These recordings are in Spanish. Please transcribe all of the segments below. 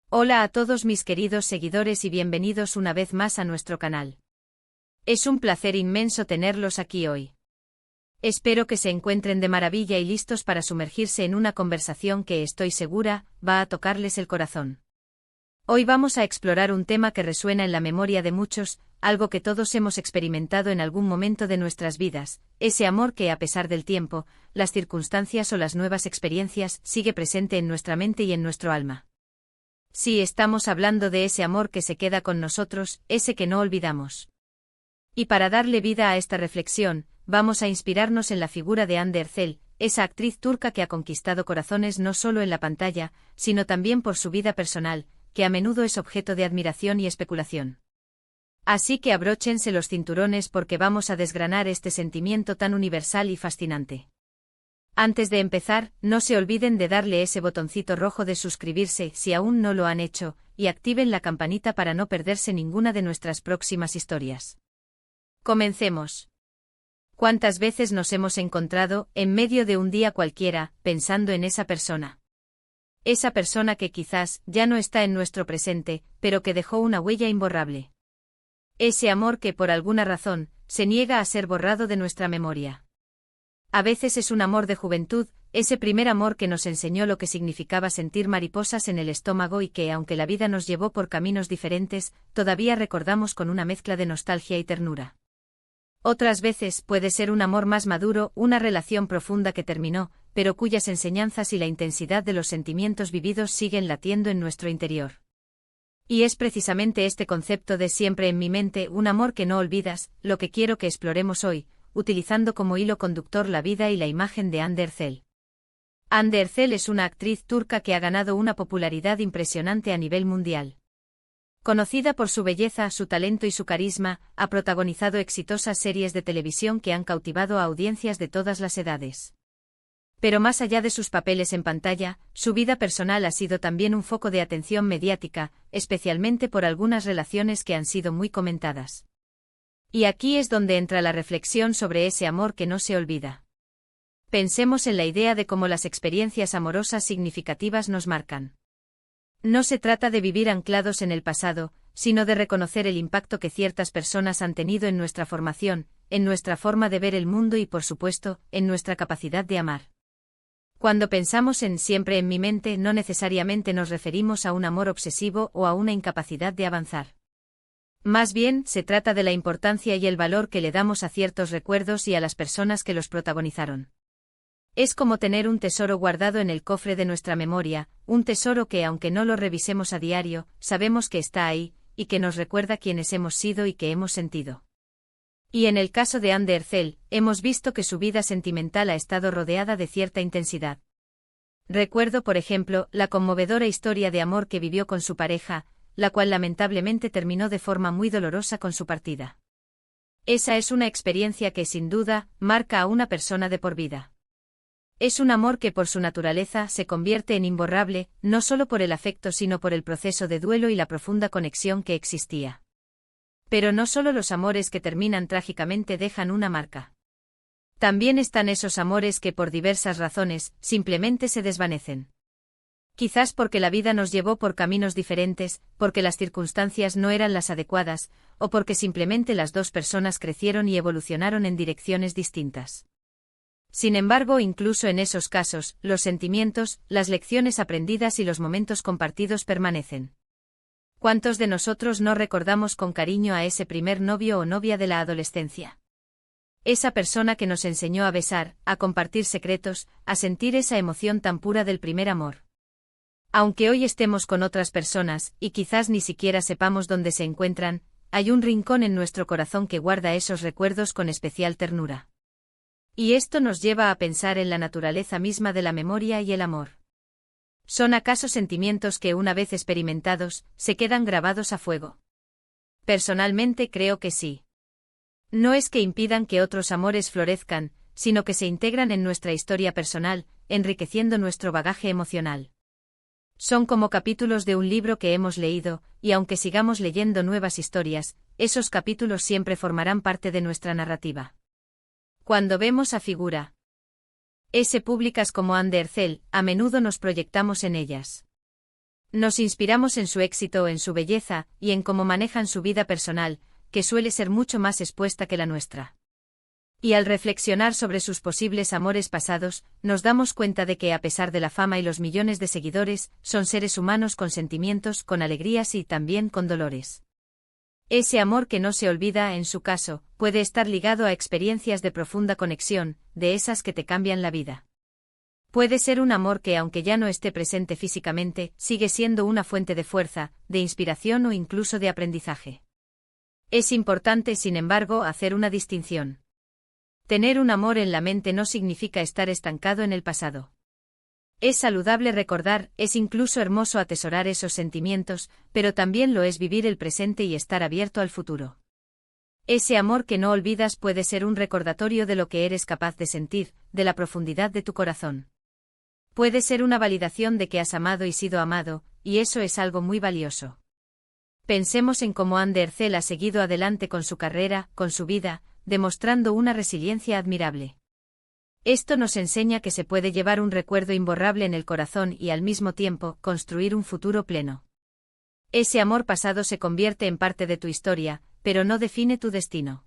Hola a todos mis queridos seguidores y bienvenidos una vez más a nuestro canal. Es un placer inmenso tenerlos aquí hoy. Espero que se encuentren de maravilla y listos para sumergirse en una conversación que estoy segura va a tocarles el corazón. Hoy vamos a explorar un tema que resuena en la memoria de muchos, algo que todos hemos experimentado en algún momento de nuestras vidas, ese amor que a pesar del tiempo, las circunstancias o las nuevas experiencias sigue presente en nuestra mente y en nuestro alma. Sí, estamos hablando de ese amor que se queda con nosotros, ese que no olvidamos. Y para darle vida a esta reflexión, vamos a inspirarnos en la figura de Hande Erçel, esa actriz turca que ha conquistado corazones no solo en la pantalla, sino también por su vida personal, que a menudo es objeto de admiración y especulación. Así que abróchense los cinturones porque vamos a desgranar este sentimiento tan universal y fascinante. Antes de empezar, no se olviden de darle ese botoncito rojo de suscribirse si aún no lo han hecho, y activen la campanita para no perderse ninguna de nuestras próximas historias. Comencemos. ¿Cuántas veces nos hemos encontrado, en medio de un día cualquiera, pensando en esa persona? Esa persona que quizás ya no está en nuestro presente, pero que dejó una huella imborrable. Ese amor que por alguna razón, se niega a ser borrado de nuestra memoria. A veces es un amor de juventud, ese primer amor que nos enseñó lo que significaba sentir mariposas en el estómago y que, aunque la vida nos llevó por caminos diferentes, todavía recordamos con una mezcla de nostalgia y ternura. Otras veces puede ser un amor más maduro, una relación profunda que terminó, pero cuyas enseñanzas y la intensidad de los sentimientos vividos siguen latiendo en nuestro interior. Y es precisamente este concepto de siempre en mi mente, un amor que no olvidas, lo que quiero que exploremos hoy, utilizando como hilo conductor la vida y la imagen de Hande Erçel. Hande Erçel es una actriz turca que ha ganado una popularidad impresionante a nivel mundial. Conocida por su belleza, su talento y su carisma, ha protagonizado exitosas series de televisión que han cautivado a audiencias de todas las edades. Pero más allá de sus papeles en pantalla, su vida personal ha sido también un foco de atención mediática, especialmente por algunas relaciones que han sido muy comentadas. Y aquí es donde entra la reflexión sobre ese amor que no se olvida. Pensemos en la idea de cómo las experiencias amorosas significativas nos marcan. No se trata de vivir anclados en el pasado, sino de reconocer el impacto que ciertas personas han tenido en nuestra formación, en nuestra forma de ver el mundo y, por supuesto, en nuestra capacidad de amar. Cuando pensamos en siempre en mi mente, no necesariamente nos referimos a un amor obsesivo o a una incapacidad de avanzar. Más bien, se trata de la importancia y el valor que le damos a ciertos recuerdos y a las personas que los protagonizaron. Es como tener un tesoro guardado en el cofre de nuestra memoria, un tesoro que, aunque no lo revisemos a diario, sabemos que está ahí, y que nos recuerda quiénes hemos sido y qué hemos sentido. Y en el caso de Hande Erçel, hemos visto que su vida sentimental ha estado rodeada de cierta intensidad. Recuerdo, por ejemplo, la conmovedora historia de amor que vivió con su pareja, la cual lamentablemente terminó de forma muy dolorosa con su partida. Esa es una experiencia que sin duda marca a una persona de por vida. Es un amor que por su naturaleza se convierte en imborrable, no solo por el afecto sino por el proceso de duelo y la profunda conexión que existía. Pero no solo los amores que terminan trágicamente dejan una marca. También están esos amores que por diversas razones simplemente se desvanecen. Quizás porque la vida nos llevó por caminos diferentes, porque las circunstancias no eran las adecuadas, o porque simplemente las dos personas crecieron y evolucionaron en direcciones distintas. Sin embargo, incluso en esos casos, los sentimientos, las lecciones aprendidas y los momentos compartidos permanecen. ¿Cuántos de nosotros no recordamos con cariño a ese primer novio o novia de la adolescencia? Esa persona que nos enseñó a besar, a compartir secretos, a sentir esa emoción tan pura del primer amor. Aunque hoy estemos con otras personas, y quizás ni siquiera sepamos dónde se encuentran, hay un rincón en nuestro corazón que guarda esos recuerdos con especial ternura. Y esto nos lleva a pensar en la naturaleza misma de la memoria y el amor. ¿Son acaso sentimientos que, una vez experimentados, se quedan grabados a fuego? Personalmente creo que sí. No es que impidan que otros amores florezcan, sino que se integran en nuestra historia personal, enriqueciendo nuestro bagaje emocional. Son como capítulos de un libro que hemos leído, y aunque sigamos leyendo nuevas historias, esos capítulos siempre formarán parte de nuestra narrativa. Cuando vemos a figura S. públicas como Hande Erçel, a menudo nos proyectamos en ellas. Nos inspiramos en su éxito, en su belleza, y en cómo manejan su vida personal, que suele ser mucho más expuesta que la nuestra. Y al reflexionar sobre sus posibles amores pasados, nos damos cuenta de que a pesar de la fama y los millones de seguidores, son seres humanos con sentimientos, con alegrías y también con dolores. Ese amor que no se olvida, en su caso, puede estar ligado a experiencias de profunda conexión, de esas que te cambian la vida. Puede ser un amor que, aunque ya no esté presente físicamente, sigue siendo una fuente de fuerza, de inspiración o incluso de aprendizaje. Es importante, sin embargo, hacer una distinción. Tener un amor en la mente no significa estar estancado en el pasado. Es saludable recordar, es incluso hermoso atesorar esos sentimientos, pero también lo es vivir el presente y estar abierto al futuro. Ese amor que no olvidas puede ser un recordatorio de lo que eres capaz de sentir, de la profundidad de tu corazón. Puede ser una validación de que has amado y sido amado, y eso es algo muy valioso. Pensemos en cómo Anne Derzel ha seguido adelante con su carrera, con su vida, demostrando una resiliencia admirable. Esto nos enseña que se puede llevar un recuerdo imborrable en el corazón y al mismo tiempo construir un futuro pleno. Ese amor pasado se convierte en parte de tu historia, pero no define tu destino.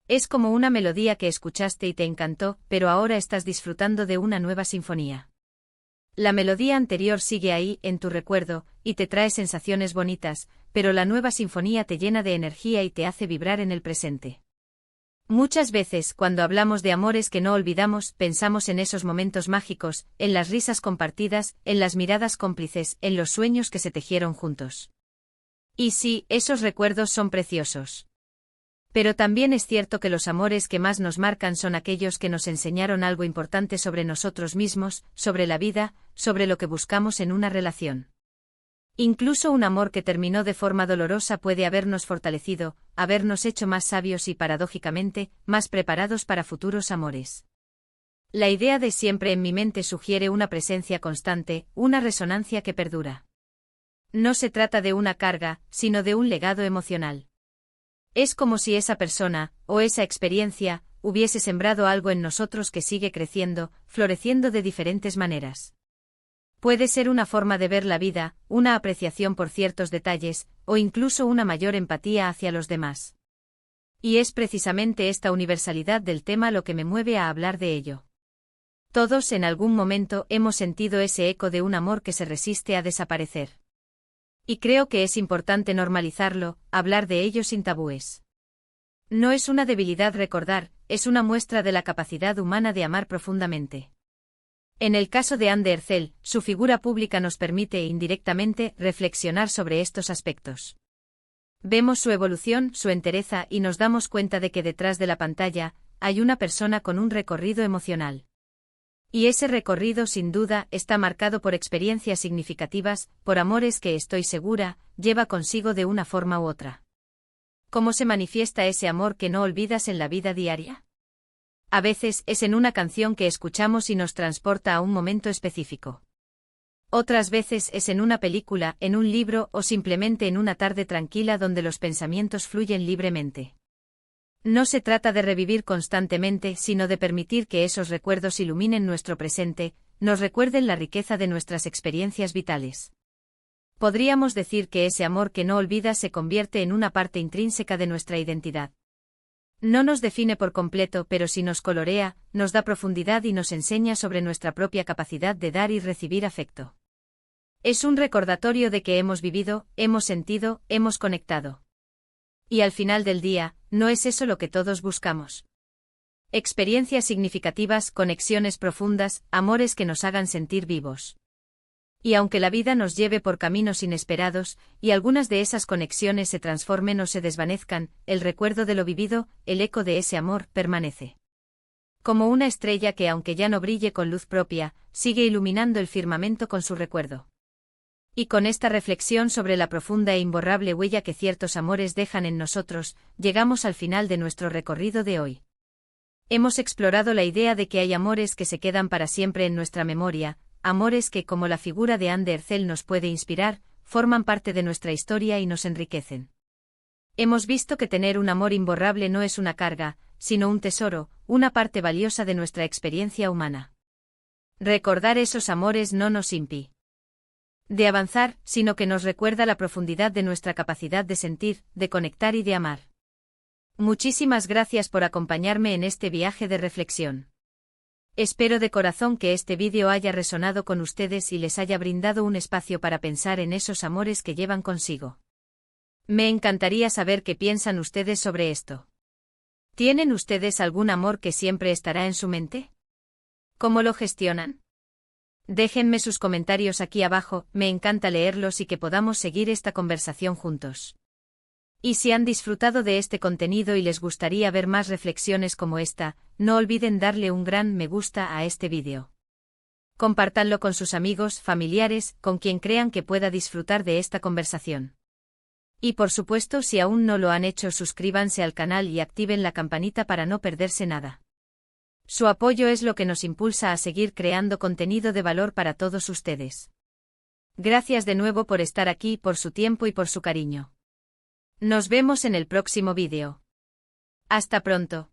Es como una melodía que escuchaste y te encantó, pero ahora estás disfrutando de una nueva sinfonía. La melodía anterior sigue ahí, en tu recuerdo, y te trae sensaciones bonitas, pero la nueva sinfonía te llena de energía y te hace vibrar en el presente. Muchas veces, cuando hablamos de amores que no olvidamos, pensamos en esos momentos mágicos, en las risas compartidas, en las miradas cómplices, en los sueños que se tejieron juntos. Y sí, esos recuerdos son preciosos. Pero también es cierto que los amores que más nos marcan son aquellos que nos enseñaron algo importante sobre nosotros mismos, sobre la vida, sobre lo que buscamos en una relación. Incluso un amor que terminó de forma dolorosa puede habernos fortalecido, habernos hecho más sabios y, paradójicamente, más preparados para futuros amores. La idea de siempre en mi mente sugiere una presencia constante, una resonancia que perdura. No se trata de una carga, sino de un legado emocional. Es como si esa persona, o esa experiencia, hubiese sembrado algo en nosotros que sigue creciendo, floreciendo de diferentes maneras. Puede ser una forma de ver la vida, una apreciación por ciertos detalles, o incluso una mayor empatía hacia los demás. Y es precisamente esta universalidad del tema lo que me mueve a hablar de ello. Todos en algún momento hemos sentido ese eco de un amor que se resiste a desaparecer. Y creo que es importante normalizarlo, hablar de ello sin tabúes. No es una debilidad recordar, es una muestra de la capacidad humana de amar profundamente. En el caso de Anne Derzel, su figura pública nos permite indirectamente reflexionar sobre estos aspectos. Vemos su evolución, su entereza y nos damos cuenta de que detrás de la pantalla hay una persona con un recorrido emocional. Y ese recorrido sin duda está marcado por experiencias significativas, por amores que estoy segura, lleva consigo de una forma u otra. ¿Cómo se manifiesta ese amor que no olvidas en la vida diaria? A veces es en una canción que escuchamos y nos transporta a un momento específico. Otras veces es en una película, en un libro o simplemente en una tarde tranquila donde los pensamientos fluyen libremente. No se trata de revivir constantemente, sino de permitir que esos recuerdos iluminen nuestro presente, nos recuerden la riqueza de nuestras experiencias vitales. Podríamos decir que ese amor que no olvidas se convierte en una parte intrínseca de nuestra identidad. No nos define por completo, pero sí nos colorea, nos da profundidad y nos enseña sobre nuestra propia capacidad de dar y recibir afecto. Es un recordatorio de que hemos vivido, hemos sentido, hemos conectado. Y al final del día, ¿no es eso lo que todos buscamos? Experiencias significativas, conexiones profundas, amores que nos hagan sentir vivos. Y aunque la vida nos lleve por caminos inesperados, y algunas de esas conexiones se transformen o se desvanezcan, el recuerdo de lo vivido, el eco de ese amor, permanece. Como una estrella que, aunque ya no brille con luz propia, sigue iluminando el firmamento con su recuerdo. Y con esta reflexión sobre la profunda e imborrable huella que ciertos amores dejan en nosotros, llegamos al final de nuestro recorrido de hoy. Hemos explorado la idea de que hay amores que se quedan para siempre en nuestra memoria, amores que, como la figura de Anne Derzel nos puede inspirar, forman parte de nuestra historia y nos enriquecen. Hemos visto que tener un amor imborrable no es una carga, sino un tesoro, una parte valiosa de nuestra experiencia humana. Recordar esos amores no nos impide de avanzar, sino que nos recuerda la profundidad de nuestra capacidad de sentir, de conectar y de amar. Muchísimas gracias por acompañarme en este viaje de reflexión. Espero de corazón que este vídeo haya resonado con ustedes y les haya brindado un espacio para pensar en esos amores que llevan consigo. Me encantaría saber qué piensan ustedes sobre esto. ¿Tienen ustedes algún amor que siempre estará en su mente? ¿Cómo lo gestionan? Déjenme sus comentarios aquí abajo, me encanta leerlos y que podamos seguir esta conversación juntos. Y si han disfrutado de este contenido y les gustaría ver más reflexiones como esta, no olviden darle un gran me gusta a este vídeo. Compártanlo con sus amigos, familiares, con quien crean que pueda disfrutar de esta conversación. Y por supuesto, si aún no lo han hecho, suscríbanse al canal y activen la campanita para no perderse nada. Su apoyo es lo que nos impulsa a seguir creando contenido de valor para todos ustedes. Gracias de nuevo por estar aquí, por su tiempo y por su cariño. Nos vemos en el próximo vídeo. Hasta pronto.